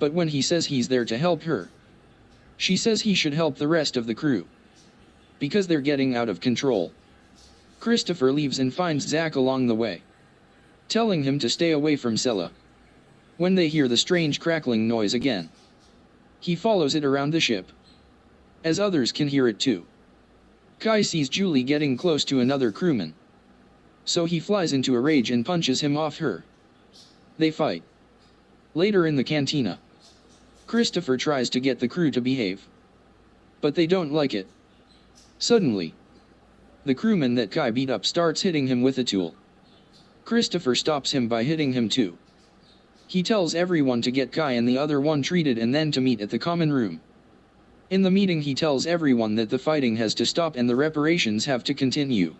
But when he says he's there to help her, she says he should help the rest of the crew, because they're getting out of control. Christopher leaves and finds Zack along the way, telling him to stay away from Sella. When they hear the strange crackling noise again, he follows it around the ship, as others can hear it too. Kai sees Julie getting close to another crewman, so he flies into a rage and punches him off her. They fight. Later in the cantina, Christopher tries to get the crew to behave, but they don't like it. Suddenly, the crewman that Kai beat up starts hitting him with a tool. Christopher stops him by hitting him too. He tells everyone to get Kai and the other one treated and then to meet at the common room. In the meeting he tells everyone that the fighting has to stop and the reparations have to continue.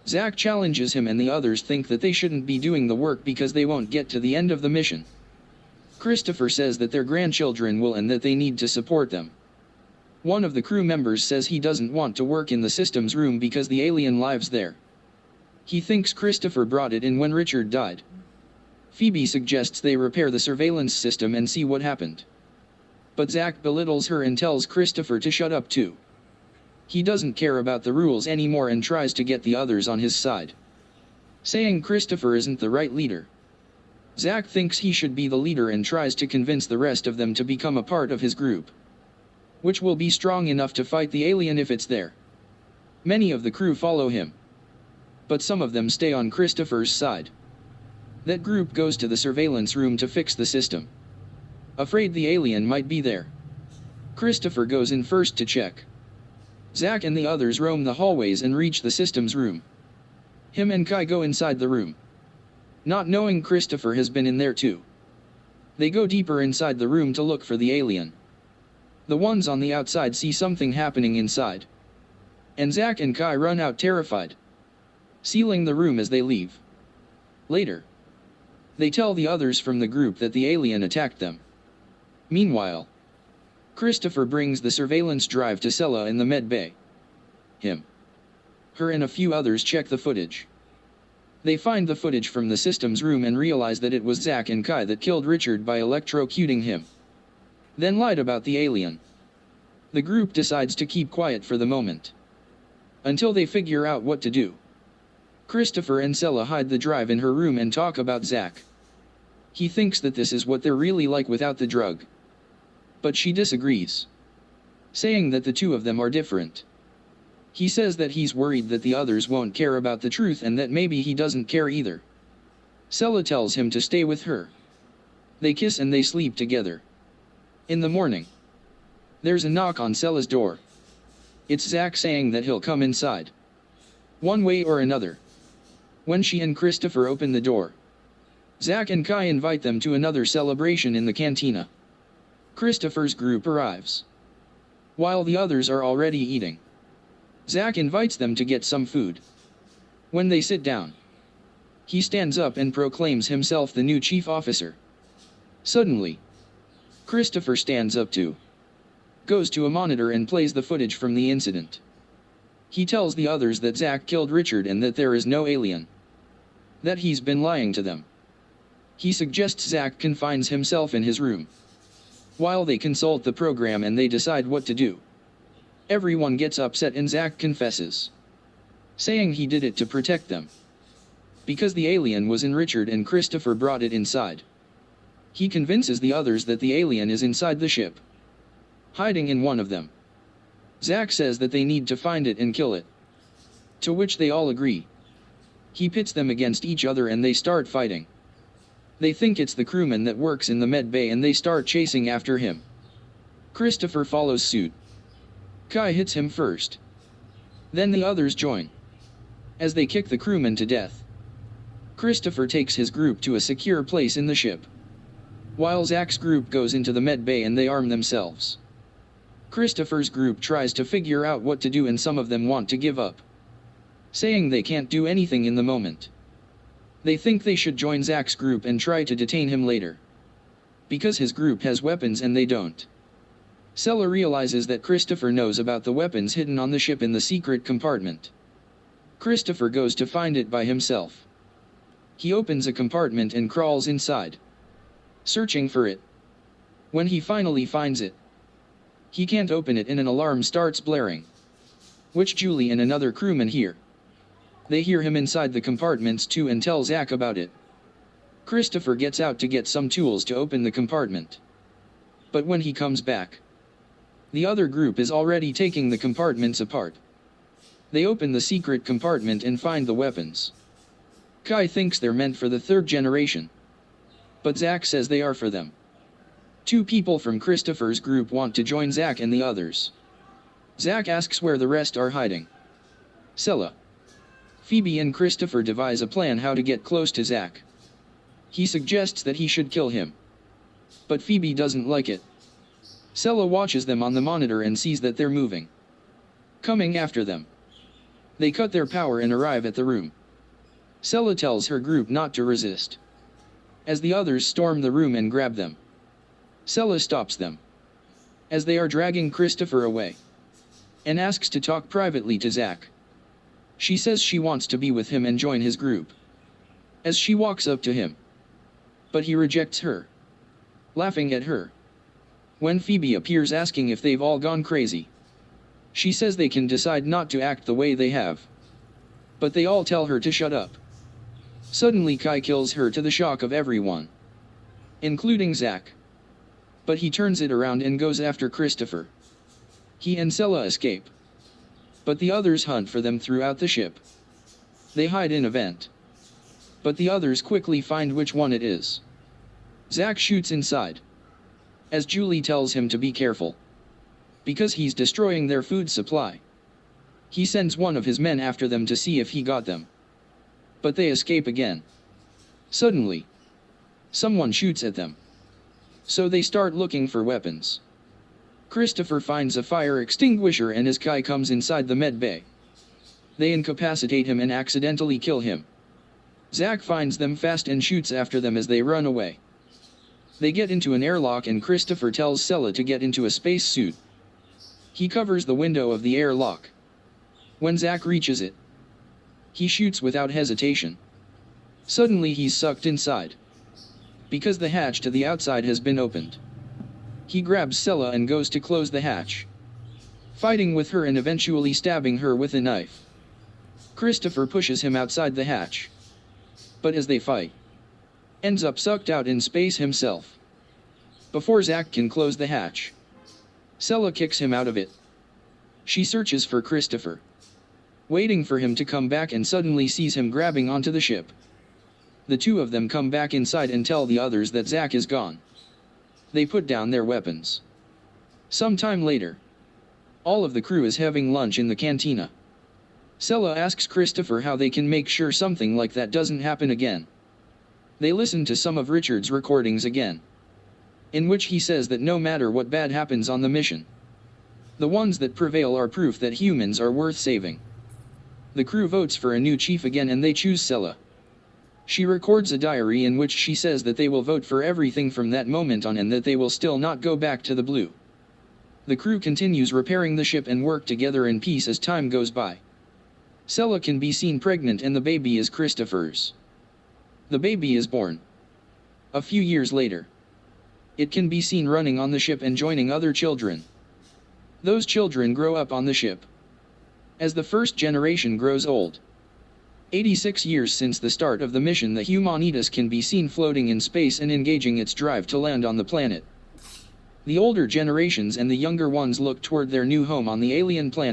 Zack challenges him and the others think that they shouldn't be doing the work because they won't get to the end of the mission. Christopher says that their grandchildren will and that they need to support them. One of the crew members says he doesn't want to work in the systems room because the alien lives there. He thinks Christopher brought it in when Richard died. Phoebe suggests they repair the surveillance system and see what happened. But Zack belittles her and tells Christopher to shut up too. He doesn't care about the rules anymore and tries to get the others on his side, saying Christopher isn't the right leader. Zack thinks he should be the leader and tries to convince the rest of them to become a part of his group, which will be strong enough to fight the alien if it's there. Many of the crew follow him, but some of them stay on Christopher's side. That group goes to the surveillance room to fix the system, afraid the alien might be there. Christopher goes in first to check. Zack and the others roam the hallways and reach the systems room. Him and Kai go inside the room, not knowing Christopher has been in there too. They go deeper inside the room to look for the alien. The ones on the outside see something happening inside, and Zack and Kai run out terrified, sealing the room as they leave. Later, they tell the others from the group that the alien attacked them. Meanwhile, Christopher brings the surveillance drive to Sella in the med bay. Him, her and a few others check the footage. They find the footage from the systems room and realize that it was Zack and Kai that killed Richard by electrocuting him, then lied about the alien. The group decides to keep quiet for the moment, until they figure out what to do. Christopher and Sella hide the drive in her room and talk about Zack. He thinks that this is what they're really like without the drug, but she disagrees, saying that the two of them are different. He says that he's worried that the others won't care about the truth and that maybe he doesn't care either. Sella tells him to stay with her. They kiss and they sleep together. In the morning, there's a knock on Sella's door. It's Zack saying that he'll come inside, one way or another. When she and Christopher open the door, Zack and Kai invite them to another celebration in the cantina. Christopher's group arrives, while the others are already eating. Zack invites them to get some food. When they sit down, he stands up and proclaims himself the new chief officer. Suddenly, Christopher stands up too, goes to a monitor and plays the footage from the incident. He tells the others that Zack killed Richard and that there is no alien, that he's been lying to them. He suggests Zack confines himself in his room, while they consult the program and they decide what to do. Everyone gets upset and Zack confesses, saying he did it to protect them, because the alien was in Richard and Christopher brought it inside. He convinces the others that the alien is inside the ship, hiding in one of them. Zack says that they need to find it and kill it, to which they all agree. He pits them against each other and they start fighting. They think it's the crewman that works in the med bay and they start chasing after him. Christopher follows suit. Kai hits him first. Then the others join, as they kick the crewman to death. Christopher takes his group to a secure place in the ship, while Zack's group goes into the med bay and they arm themselves. Christopher's group tries to figure out what to do and some of them want to give up, saying they can't do anything in the moment. They think they should join Zack's group and try to detain him later, because his group has weapons and they don't. Sella realizes that Christopher knows about the weapons hidden on the ship in the secret compartment. Christopher goes to find it by himself. He opens a compartment and crawls inside, searching for it. When he finally finds it, he can't open it and an alarm starts blaring, which Julie and another crewman hear. They hear him inside the compartments too and tell Zach about it. Christopher gets out to get some tools to open the compartment. But when he comes back, the other group is already taking the compartments apart. They open the secret compartment and find the weapons. Kai thinks they're meant for the third generation, but Zach says they are for them. Two people from Christopher's group want to join Zach and the others. Zach asks where the rest are hiding. Sella, Phoebe and Christopher devise a plan how to get close to Zach. He suggests that he should kill him, but Phoebe doesn't like it. Sella watches them on the monitor and sees that they're moving, coming after them. They cut their power and arrive at the room. Sella tells her group not to resist, as the others storm the room and grab them. Sella stops them, as they are dragging Christopher away, and asks to talk privately to Zach. She says she wants to be with him and join his group, as she walks up to him. But he rejects her, laughing at her. When Phoebe appears asking if they've all gone crazy, she says they can decide not to act the way they have, but they all tell her to shut up. Suddenly Kai kills her to the shock of everyone, including Zach. But he turns it around and goes after Christopher. He and Sella escape, but the others hunt for them throughout the ship. They hide in a vent, but the others quickly find which one it is. Zach shoots inside, as Julie tells him to be careful, because he's destroying their food supply. He sends one of his men after them to see if he got them, but they escape again. Suddenly, someone shoots at them, so they start looking for weapons. Christopher finds a fire extinguisher and as Kai comes inside the med bay, they incapacitate him and accidentally kill him. Zach finds them fast and shoots after them as they run away. They get into an airlock and Christopher tells Sella to get into a space suit. He covers the window of the airlock. When Zach reaches it, he shoots without hesitation. Suddenly he's sucked inside, because the hatch to the outside has been opened. He grabs Sella and goes to close the hatch, fighting with her and eventually stabbing her with a knife. Christopher pushes him outside the hatch, but as they fight, ends up sucked out in space himself. Before Zach can close the hatch, Sella kicks him out of it. She searches for Christopher, waiting for him to come back, and suddenly sees him grabbing onto the ship. The two of them come back inside and tell the others that Zach is gone. They put down their weapons. Sometime later, all of the crew is having lunch in the cantina. Sella asks Christopher how they can make sure something like that doesn't happen again. They listen to some of Richard's recordings again, in which he says that no matter what bad happens on the mission, the ones that prevail are proof that humans are worth saving. The crew votes for a new chief again and they choose Sella. She records a diary in which she says that they will vote for everything from that moment on and that they will still not go back to the blue. The crew continues repairing the ship and work together in peace as time goes by. Sella can be seen pregnant and the baby is Christopher's. The baby is born a few years later. It can be seen running on the ship and joining other children. Those children grow up on the ship. As the first generation grows old, 86 years since the start of the mission, the Humanitas can be seen floating in space and engaging its drive to land on the planet. The older generations and the younger ones look toward their new home on the alien planet.